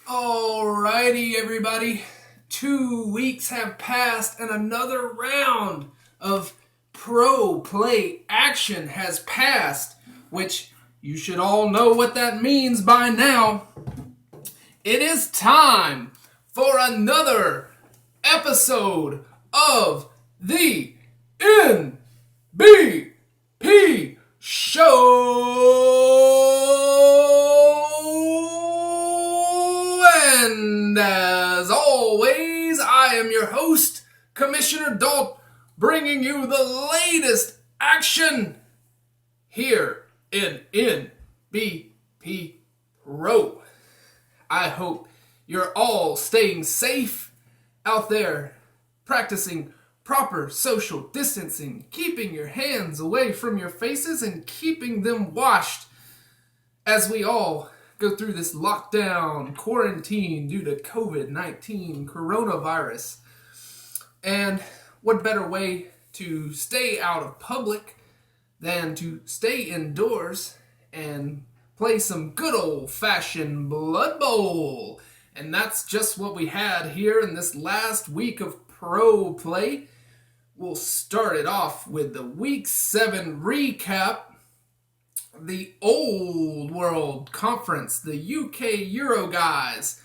Alrighty, everybody. 2 weeks have passed and another round of pro play action has passed, which you should all know what that means by now. It is time for another episode of the NBP Show. And as always, I am your host, Commissioner Dalt, bringing you the latest action here in NBP Pro. I hope you're all staying safe out there, practicing proper social distancing, keeping your hands away from your faces and keeping them washed as we all go through this lockdown, quarantine due to COVID-19 coronavirus. And what better way to stay out of public than to stay indoors and play some good old-fashioned Blood Bowl. And that's just what we had here in this last week of pro play. We'll start it off with the Week 7 recap. The Old World Conference, the UK Euro guys,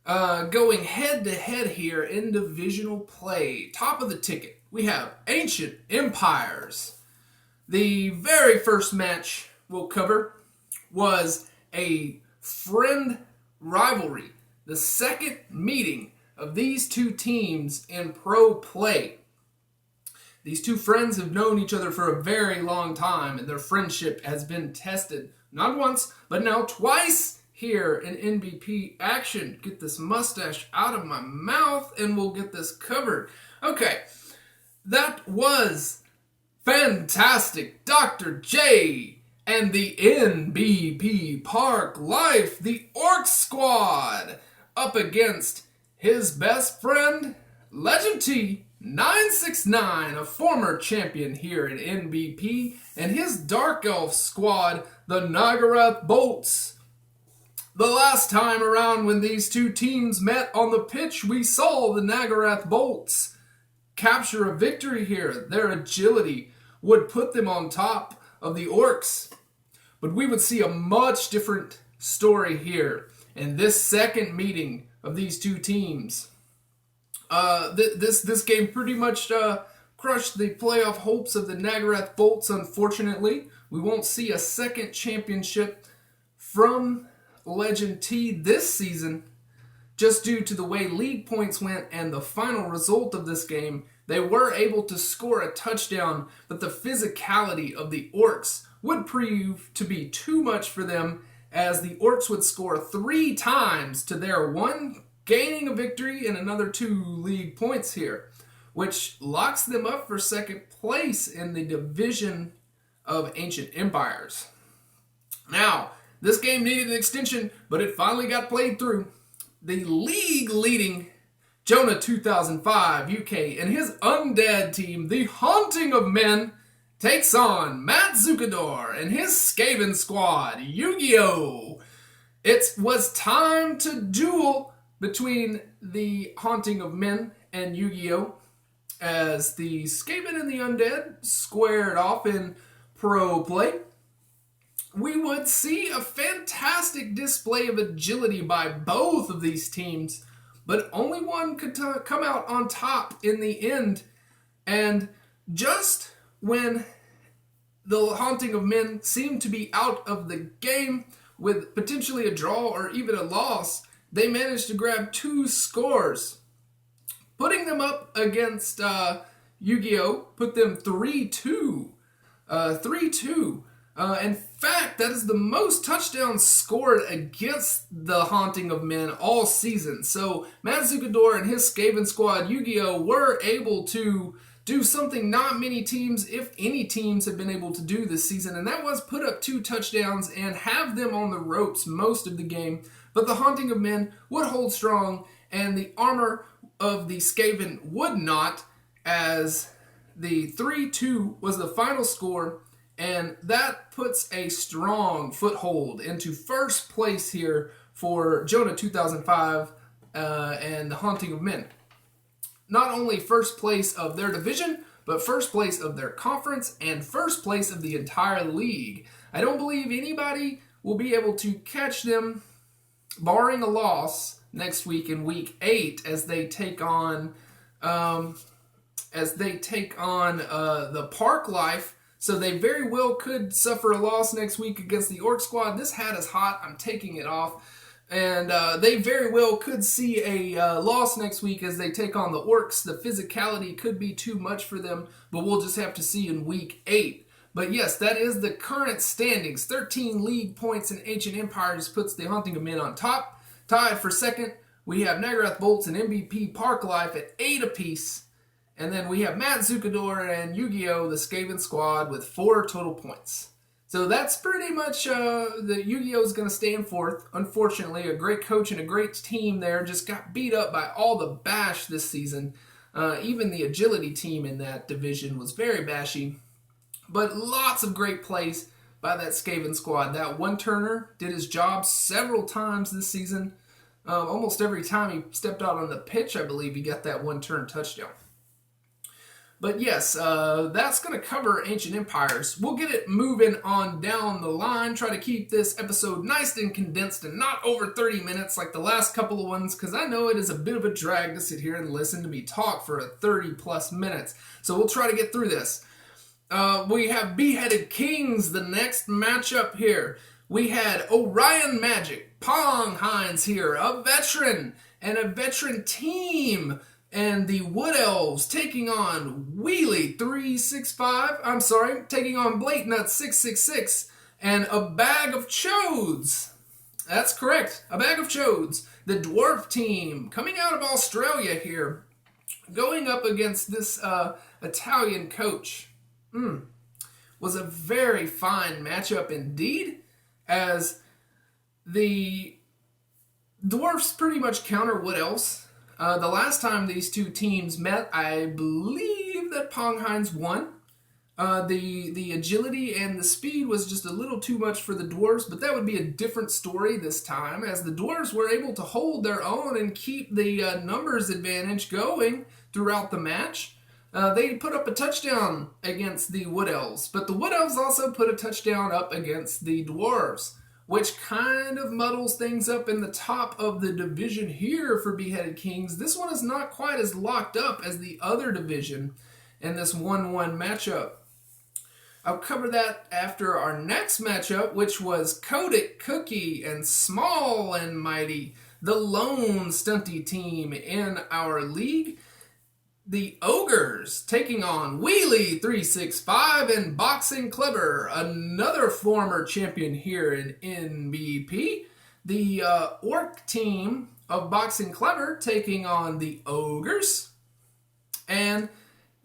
going head-to-head here in divisional play. Top of the ticket, we have Ancient Empires. The very first match we'll cover was a friend rivalry, the second meeting of these two teams in pro play. These two friends have known each other for a very long time, and their friendship has been tested not once, but now twice here in NBP action. Get this mustache out of my mouth, and we'll get this covered. Okay, that was fantastic. Dr. J and the NBP Park Life, the Orc Squad, up against his best friend, Legend T 969, a former champion here in NBP, and his Dark Elf squad, the Nagarath Bolts. The last time around when these two teams met on the pitch, we saw the Nagarath Bolts capture a victory here. Their agility would put them on top of the Orcs. But we would see a much different story here in this second meeting of these two teams. This game pretty much crushed the playoff hopes of the Nagarath Bolts, unfortunately. We won't see a second championship from Legend T this season, just due to the way league points went and the final result of this game. They were able to score a touchdown, but the physicality of the Orcs would prove to be too much for them, as the Orcs would score 3 times to their 1, gaining a victory and another 2 league points here, which locks them up for second place in the division of Ancient Empires. Now, this game needed an extension, but it finally got played through. The league-leading Jonah 2005 UK and his undead team, the Haunting of Men, takes on Matt Zucador and his Skaven squad, Yu-Gi-Oh! It was time to duel between the Haunting of Men and Yu-Gi-Oh! As the Skaven and the Undead squared off in pro play. We would see a fantastic display of agility by both of these teams, but only one could come out on top in the end. And just when the Haunting of Men seemed to be out of the game with potentially a draw or even a loss, they managed to grab 2 scores, putting them up against Yu-Gi-Oh! Put them 3-2. 3-2. In fact, that is the most touchdowns scored against the Haunting of Men all season. So Matt Zucador and his Skaven squad, Yu-Gi-Oh! Were able to do something not many teams, if any teams, have been able to do this season, and that was put up 2 touchdowns and have them on the ropes most of the game. But the Haunting of Men would hold strong, and the armor of the Skaven would not, as the 3-2 was the final score, and that puts a strong foothold into first place here for Jonah 2005 and the Haunting of Men. Not only first place of their division, but first place of their conference and first place of the entire league. I don't believe anybody will be able to catch them, barring a loss, next week in week 8 as they take on the Park Life. So they very well could suffer a loss next week against the Orc squad. This hat is hot. I'm taking it off. And they very well could see a loss next week as they take on the Orcs. The physicality could be too much for them, but we'll just have to see in week 8. But yes, that is the current standings. 13 league points in Ancient Empires puts the Haunting of Men on top. Tied for second, we have Nagarath Bolts and NBP Park Life at 8 apiece. And then we have Matt Zucador and Yu-Gi-Oh! The Skaven squad with 4 total points. So that's pretty much the Yu-Gi-Oh! Is going to stay in fourth. Unfortunately, a great coach and a great team there just got beat up by all the bash this season. Even the agility team in that division was very bashy. But lots of great plays by that Skaven squad. That one-turner did his job several times this season. Almost every time he stepped out on the pitch, I believe he got that one-turn touchdown. But yes, that's going to cover Ancient Empires. We'll get it moving on down the line. Try to keep this episode nice and condensed and not over 30 minutes like the last couple of ones, because I know it is a bit of a drag to sit here and listen to me talk for 30-plus minutes. So we'll try to get through this. We have Beheaded Kings, the next matchup here. We had Orion Magic, Pong Hines here, a veteran, and a veteran team. And the Wood Elves taking on Wheelie 365, taking on Blake Nut 666, and a Bag of Chodes. That's correct, a Bag of Chodes. The Dwarf team coming out of Australia here, going up against this Italian coach. Was a very fine matchup indeed, as the Dwarfs pretty much counter Wood Elves. The last time these two teams met, I believe that Pong Hines won. The agility and the speed was just a little too much for the Dwarves, but that would be a different story this time, as the Dwarves were able to hold their own and keep the numbers advantage going throughout the match. They put up a touchdown against the Wood Elves, but the Wood Elves also put a touchdown up against the Dwarves, which kind of muddles things up in the top of the division here for Beheaded Kings. This one is not quite as locked up as the other division in this 1-1 matchup. I'll cover that after our next matchup, which was Kodak Cookie and Small and Mighty, the lone stunty team in our league. The Ogres taking on Wheelie 365 and Boxing Clever, another former champion here in NBP. The Orc team of Boxing Clever taking on the Ogres. And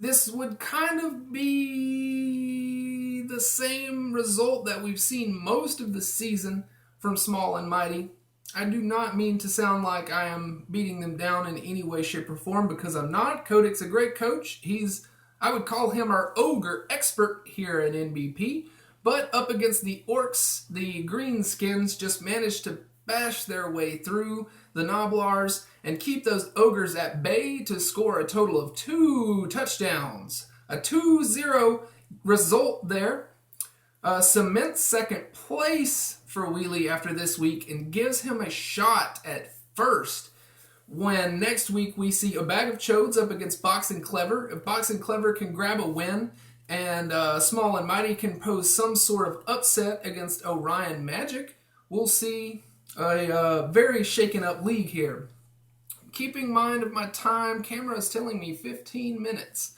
this would kind of be the same result that we've seen most of the season from Small and Mighty. I do not mean to sound like I am beating them down in any way, shape, or form, because I'm not. Kodak's a great coach. I would call him our ogre expert here at NBP. But up against the Orcs, the Greenskins just managed to bash their way through the Noblars and keep those Ogres at bay to score a total of 2 touchdowns. A 2-0 result there cements second place for Wheelie after this week and gives him a shot at first when next week we see a bag of chodes up against Box and Clever. If Box and Clever can grab a win and Small and Mighty can pose some sort of upset against Orion Magic, we'll see a very shaken up league here. Keeping mind of my time, camera is telling me 15 minutes.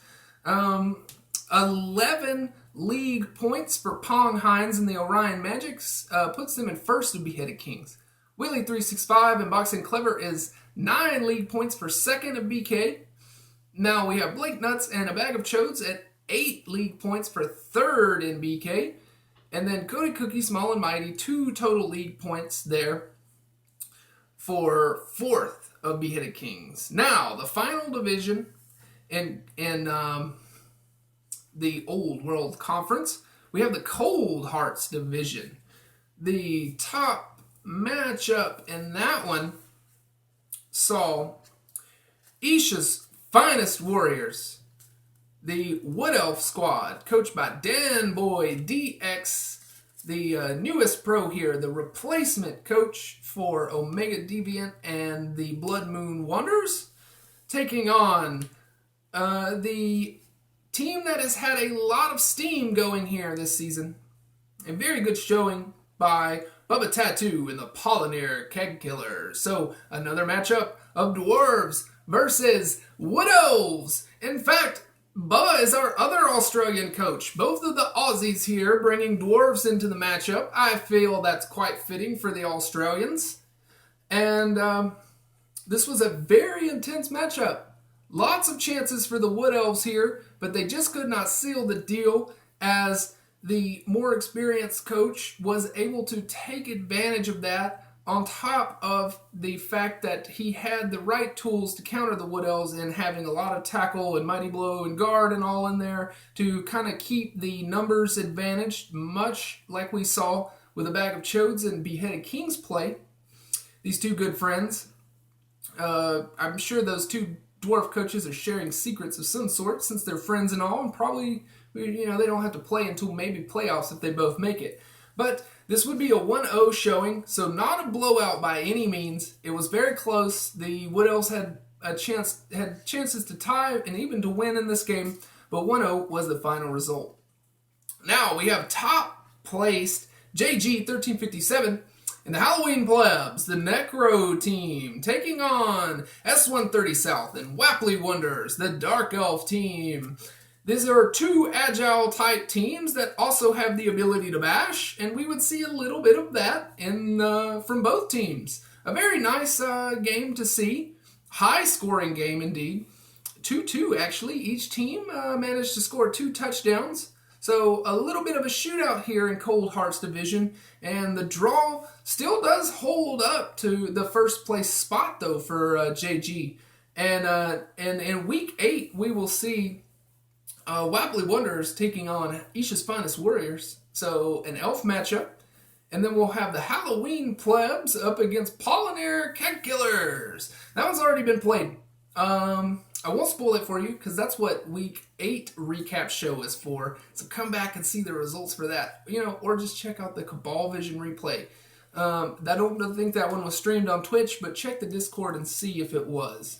11 league points for Pong Hines and the Orion Magics puts them in first of Beheaded Kings. Wheelie 365 and Boxing Clever is 9 league points for second of BK. Now we have Blake Nuts and a bag of chodes at 8 league points for third in BK. And then Cody Cookie, Small and Mighty, 2 total league points there for fourth of Beheaded Kings. Now, the final division in the Old World Conference, we have the Cold Hearts division. The top matchup in that one saw Isha's Finest Warriors, the Wood Elf squad, coached by Dan Boy DX, the newest pro here, the replacement coach for Omega Deviant and the Blood Moon Wanderers, taking on the team that has had a lot of steam going here this season. A very good showing by Bubba Tattoo and the Pollinaire Keg Killers. So another matchup of Dwarves versus Wood Elves. In fact, Bubba is our other Australian coach. Both of the Aussies here bringing Dwarves into the matchup. I feel that's quite fitting for the Australians. And this was a very intense matchup. Lots of chances for the Wood Elves here, but they just could not seal the deal as the more experienced coach was able to take advantage of that, on top of the fact that he had the right tools to counter the Wood Elves and having a lot of tackle and mighty blow and guard and all in there to kind of keep the numbers advantaged, much like we saw with a bag of chodes and Beheaded Kings play. These two good friends. I'm sure those two dwarf coaches are sharing secrets of some sort since they're friends and all, and probably, they don't have to play until maybe playoffs if they both make it. But this would be a 1-0 showing, so not a blowout by any means. It was very close. The Wood Elves had chances to tie and even to win in this game, but 1-0 was the final result. Now we have top placed JG 1357 and the Halloween Plebs, the Necro team, taking on S130 South and Wapley Wonders, the Dark Elf team. These are two agile type teams that also have the ability to bash, and we would see a little bit of that from both teams. A very nice game to see. High scoring game indeed. 2-2 actually. Each team managed to score 2 touchdowns. So a little bit of a shootout here in Cold Hearts division, and the draw still does hold up to the first place spot though for JG. And in week 8 we will see Wapley Wonders taking on Isha's Finest Warriors, so an elf matchup. And then we'll have the Halloween Plebs up against Pollinaire Keg Killers. That one's already been played. I won't spoil it for you because that's what week 8 recap show is for. So come back and see the results for that. Or just check out the Cabal Vision replay. I don't think that one was streamed on Twitch, but check the Discord and see if it was.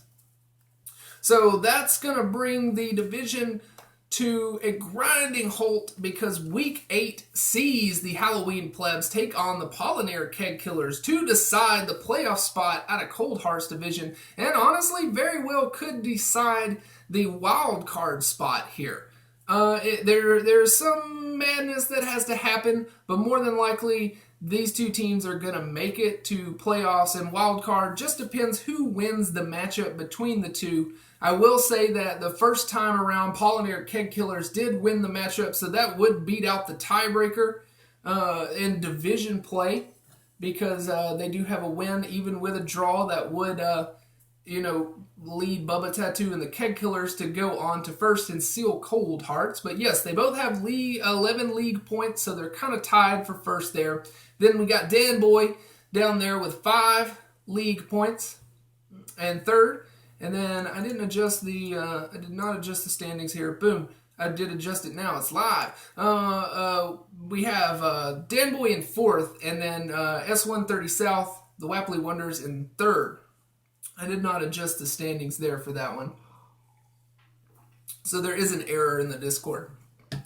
So that's going to bring the division to a grinding halt because week 8 sees the Halloween Plebs take on the Pollinaire Keg Killers to decide the playoff spot out of Cold Hearts division, and honestly very well could decide the wild card spot here. There's some madness that has to happen, but more than likely these two teams are going to make it to playoffs, and wild card just depends who wins the matchup between the two. I will say that the first time around, Pollinaire Keg Killers did win the matchup, so that would beat out the tiebreaker in division play because they do have a win, even with a draw that would, lead Bubba Tattoo and the Keg Killers to go on to first and seal Cold Hearts. But yes, they both have 11 league points, so they're kind of tied for first there. Then we got Dan Boy, down there with 5 league points and third. And then I did not adjust the standings here. Boom. I did adjust it now. It's live. We have Dan Boy in 4th, and then S130 South, the Wapley Wonders in 3rd. I did not adjust the standings there for that one. So there is an error in the Discord.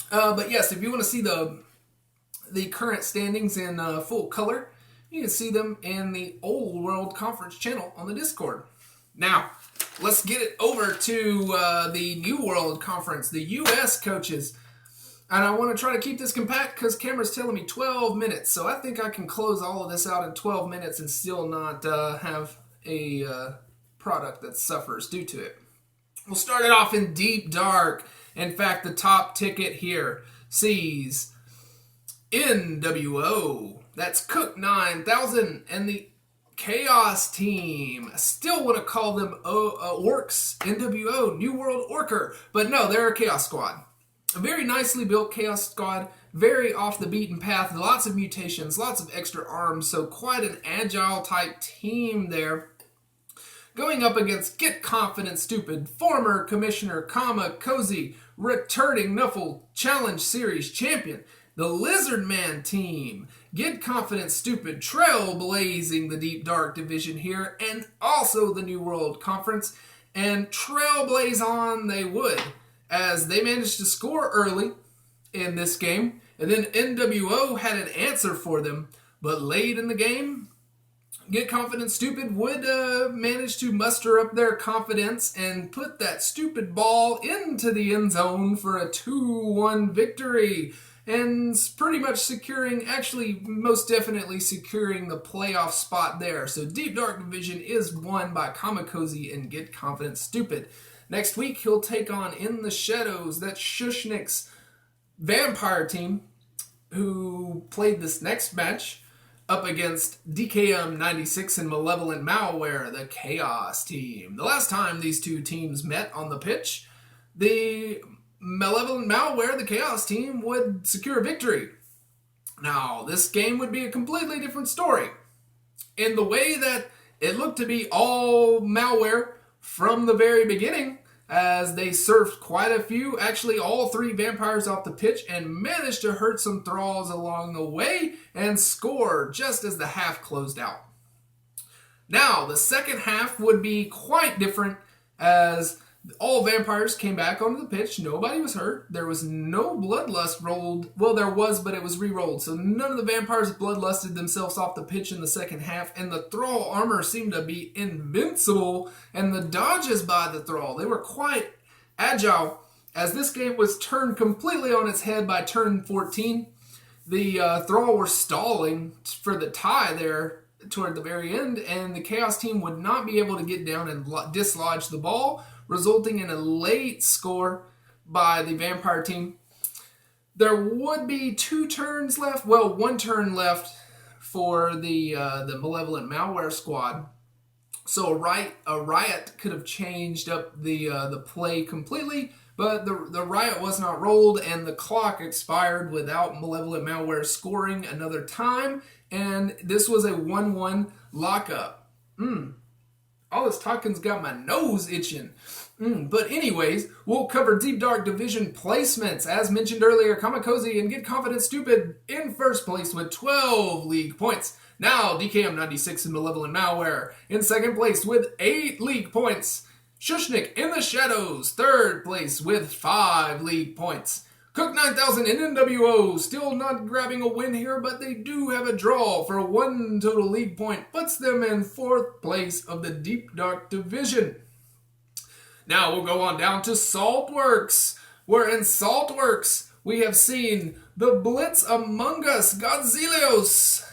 But yes, if you want to see the current standings in full color, you can see them in the Old World Conference channel on the Discord. Now, let's get it over to the New World Conference, the U.S. coaches. And I want to try to keep this compact because camera's telling me 12 minutes. So I think I can close all of this out in 12 minutes and still not have a product that suffers due to it. We'll start it off in Deep Dark. In fact, the top ticket here sees NWO. That's Cook 9000 and the Chaos Team. I still want to call them Orcs, NWO, New World Orker. But no, they're a Chaos Squad. A very nicely built Chaos Squad. Very off the beaten path. Lots of mutations, lots of extra arms. So quite an agile type team there. Going up against Get Confident Stupid, former Commissioner Cozy, returning Nuffle Challenge Series champion. The Lizard Man team, Get Confident Stupid, trailblazing the Deep Dark division here, and also the New World Conference. And trailblaze on they would, as they managed to score early in this game. And then NWO had an answer for them, but late in the game, Get Confident Stupid would manage to muster up their confidence and put that stupid ball into the end zone for a 2-1 victory. And pretty much securing, actually most definitely securing the playoff spot there. So Deep Dark Division is won by Kamikozy and Get Confident Stupid. Next week he'll take on In the Shadows, that's Shushnik's vampire team, who played this next match up against DKM96 and Malevolent Malware, the Chaos Team. The last time these two teams met on the pitch, the Malevolent Malware, the Chaos Team, would secure victory. Now, this game would be a completely different story. In the way that it looked to be all malware from the very beginning, as they surfed quite a few, actually all 3 vampires off the pitch, and managed to hurt some thralls along the way and score just as the half closed out. Now, the second half would be quite different, as all vampires came back onto the pitch. Nobody was hurt. There was no bloodlust rolled. Well, there was, but it was re-rolled. So none of the vampires bloodlusted themselves off the pitch in the second half. And the Thrall armor seemed to be invincible. And the dodges by the Thrall, they were quite agile. As this game was turned completely on its head by turn 14. The Thrall were stalling for the tie there toward the very end. And the Chaos Team would not be able to get down and dislodge the ball, resulting in a late score by the Vampire Team. There would be 2 turns left. Well, 1 turn left for the Malevolent Malware squad. So a riot could have changed up the play completely, but the riot was not rolled, and the clock expired without Malevolent Malware scoring another time, and this was a 1-1 lockup. All this talking's got my nose itching. But anyways, we'll cover Deep Dark Division placements. As mentioned earlier, Kamikozy and Get Confident Stupid in first place with 12 league points. Now, DKM96 and Malevolent Malware in second place with 8 league points. Shushnik in the Shadows, third place with 5 league points. Cook 9000 and NWO still not grabbing a win here, but they do have a draw for 1 total league point. Puts them in 4th place of the Deep Dark Division. Now we'll go on down to Saltworks, where in Saltworks we have seen the Blitz Among Us, Godzillos,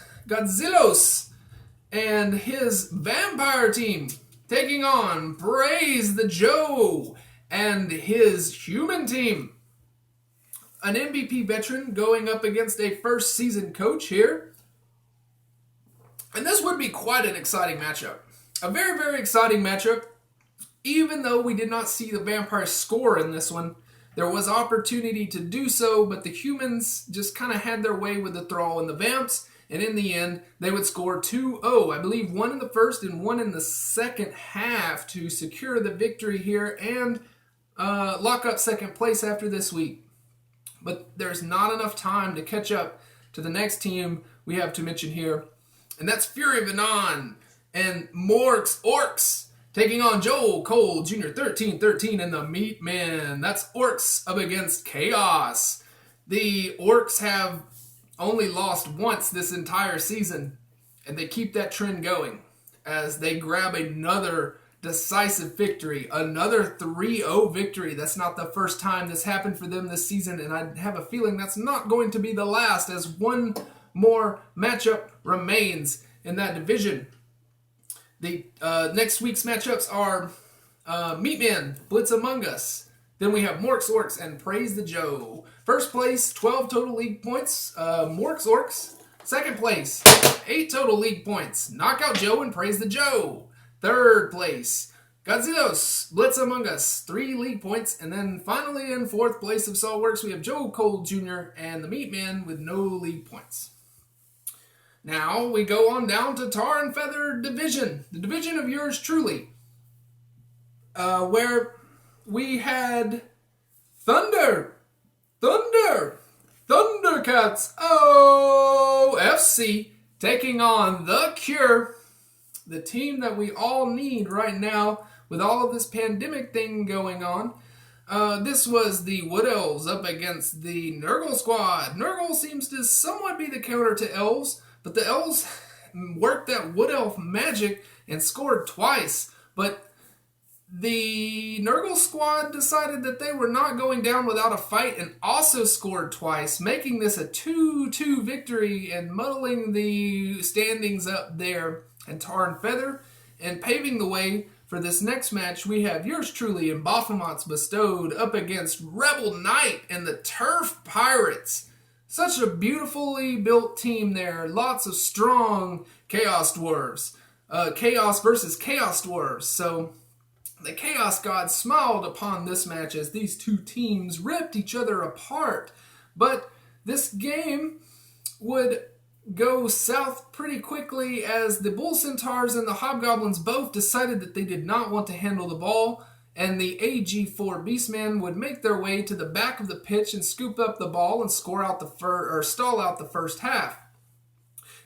and his vampire team taking on Praise the Joe and his human team. An MVP veteran going up against a first season coach here. And this would be quite an exciting matchup. A very, very exciting matchup. Even though we did not see the vampires score in this one, there was opportunity to do so, but the humans just kind of had their way with the Thrall and the Vamps, And in the end, they would score 2-0. I believe one in the first and one in the second half to secure the victory here and lock up second place after this week. But there's not enough time to catch up to the next team we have to mention here. And that's Fury Venon and Morks Orcs taking on Joe Cole Jr. 13-13 and the Meat Men. That's Orcs up against Chaos. The Orcs have only lost once this entire season, and they keep that trend going as they grab another decisive victory, another 3-0 victory. That's not the first time this happened for them this season, and I have a feeling that's not going to be the last as one more matchup remains in that division. The next week's matchups are Meatmen, Blitz Among Us. Then we have Morks Orcs and Praise the Joe. First place, 12 total league points, Morks Orcs. Second place, 8 total league points, Knockout Joe and Praise the Joe. Third place, Godzilla's Blitz Among Us, 3 league points. And then finally in fourth place of Saltworks, we have Joe Cole Jr. and the Meatmen with no league points. Now we go on down to Tar and Feather Division, the division of yours truly, where we had Thundercats OFC taking on The Cure, the team that we all need right now with all of this pandemic thing going on. This was the Wood Elves up against the Nurgle squad. Nurgle seems to somewhat be the counter to Elves, but the Elves worked that Wood Elf magic and scored twice. But the Nurgle squad decided that they were not going down without a fight and also scored twice, making this a 2-2 victory and muddling the standings up there in Tar and Feather. And paving the way for this next match, we have yours truly in Baphomets Bestowed up against Rebel Knight and the Turf Pirates. Such a beautifully built team there. Lots of strong Chaos Dwarves. Chaos versus Chaos Dwarves. So the Chaos Gods smiled upon this match as these two teams ripped each other apart. But this game would go south pretty quickly as the Bull Centaurs and the Hobgoblins both decided that they did not want to handle the ball, and the AG4 Beastmen would make their way to the back of the pitch and scoop up the ball and score out stall out the first half.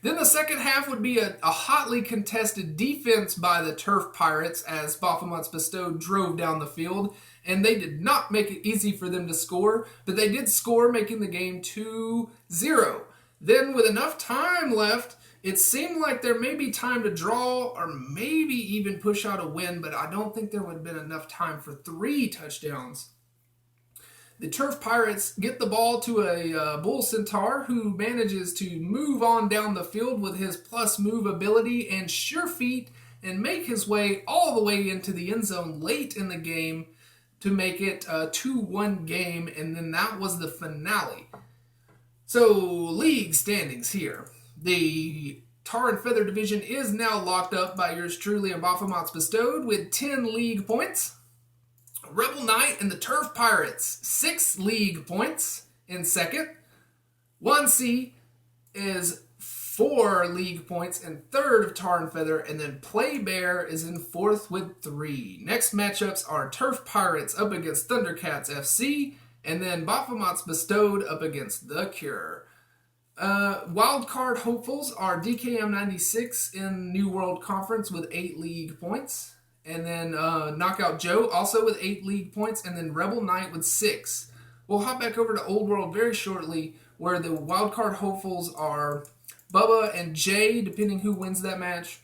Then the second half would be a hotly contested defense by the Turf Pirates as Baphomets Bestowed drove down the field, and they did not make it easy for them to score, but they did score, making the game 2-0. Then with enough time left, it seemed like there may be time to draw or maybe even push out a win, but I don't think there would have been enough time for 3 touchdowns. The Turf Pirates get the ball to a Bull Centaur who manages to move on down the field with his plus move ability and sure feet and make his way all the way into the end zone late in the game to make it a 2-1 game, and then that was the finale. So, league standings here. The Tar and Feather division is now locked up by yours truly and Baphomets Bestowed with 10 league points. Rebel Knight and the Turf Pirates, 6 league points in second. 1C is 4 league points in third of Tar and Feather, and then Play Bear is in fourth with 3. Next matchups are Turf Pirates up against Thundercats FC, and then Baphomets Bestowed up against The Cure. Wildcard hopefuls are DKM96 in New World Conference with 8 league points. And then Knockout Joe also with 8 league points. And then Rebel Knight with 6. We'll hop back over to Old World very shortly, where the wildcard hopefuls are Bubba and Jay, depending who wins that match.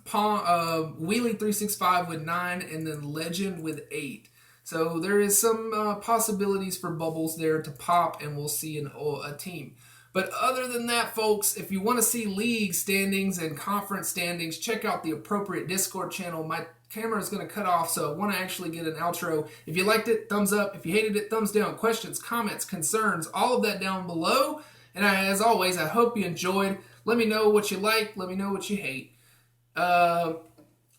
Wheelie365 with 9. And then Legend with 8. So there is some possibilities for bubbles there to pop, and we'll see a team. But other than that, folks, if you want to see league standings and conference standings, check out the appropriate Discord channel. My camera is going to cut off, so I want to actually get an outro. If you liked it, thumbs up. If you hated it, thumbs down. Questions, comments, concerns, all of that down below. And as always, I hope you enjoyed. Let me know what you like. Let me know what you hate.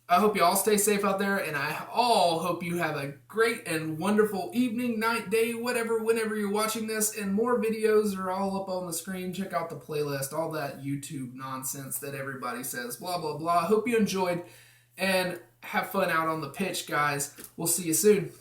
I hope you all stay safe out there, and I all hope you have a great and wonderful evening, night, day, whatever, whenever you're watching this. And more videos are all up on the screen. Check out the playlist, all that YouTube nonsense that everybody says, blah, blah, blah. I hope you enjoyed, and have fun out on the pitch, guys. We'll see you soon.